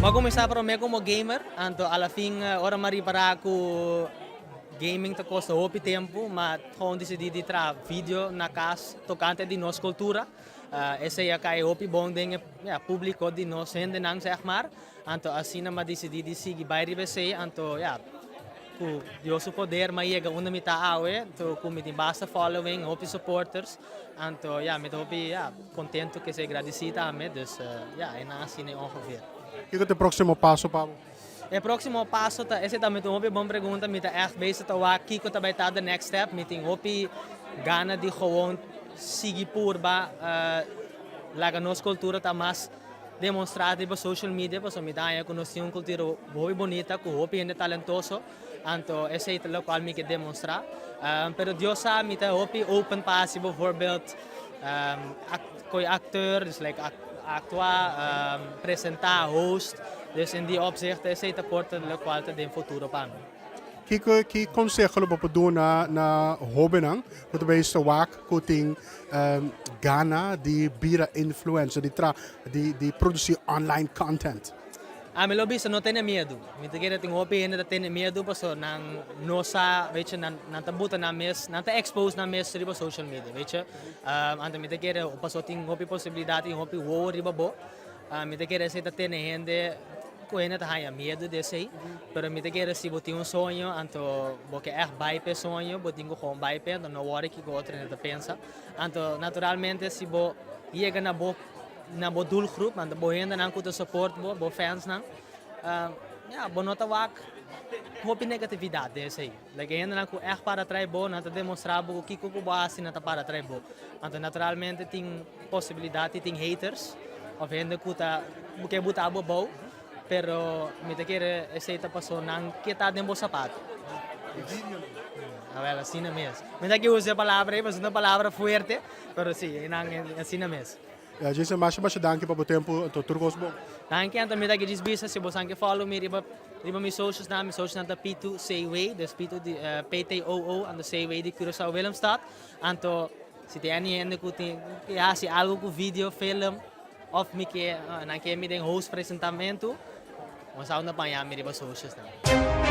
Vou começar para mim como gamer, então, alla fim, ora mari para ku gaming te kosta hoop tempo, mas gewoon decidi de tra vídeo na casa tocante de nossa cultura. Esse é que é hoop bom dingen, ja, público de nós hende nang zeg maar. Então, assim, mas decidi de seguir by RBC, então, ja, ku Deus o poder, mas chega onde me tá awe, então, ku me tem basta following, hoop supporters. Então, ja, me hoop, ja, contento que se agradecido a me, dus, ja, é assim, é ongeveer. O que é o teu próximo passo, Pablo? O próximo passo, esse também é uma boa pergunta, me tá echt bezig te waken, kiko também tá the next step, me tem hopi gana de gewoon seguir por ba, laga nossa cultura tá mais demonstrada para social media, para me dar conhecer uma cultura muito bonita, com hopi ainda talentoso, então esse é o qual me quer demonstrar. Pero Deus sabe, me tá hopi open passe, bijvoorbeeld, acteur, dus like actuar, apresentar, host. Dus in die opzicht is het porta de qual te den futuro para mim. Que conselho você pode dar na hobby não? Quando você está wak, kuting gana de bira influencer, de produzir online content. Me lo bisa não tenha medo. Me te quero tem hobby ainda tenha medo, passo nang nossa, weet je, nang tabuta na mes, nang ta expose na mes riba social media, weet je. Anta me te quero passo tem hobby possibilidade, hobby wow riba bo. Me te quero essa tenha gente ainda tenho medo desse aí, mas me quero se botar sonho, então porque é baipe sonho, botar com baipe, então não hora que o outro ainda pensa, então naturalmente se bo chega na bo doelgroep, então bo ainda não com o support bo fans não, bo nota wak, hope negatividade desse aí, like ainda não com para trás bo, não te demonstrar bo que o bo assim não para trás bo, então naturalmente tem possibilidade, tem haters, of ainda que tá porque botar bo pero me te quiere essa passou não que está dentro do sapato. Well, assim na mesmo. Me dá que use a palavra aí, mas uma palavra forte, pero sim, assim na mesmo. Ja, Jason, mas danke para o tempo, tu turcos bom. Danke, então me dá que diz bisa se você quer follow me riba meus socials na P2 Sayway, dus P2 de PTOO and the Sayway de Curaçao Willemstad. Então, se tem ainda que se algo com vídeo, film, of me que não quer me den host apresentamento, mas ao na panha me riba socials na.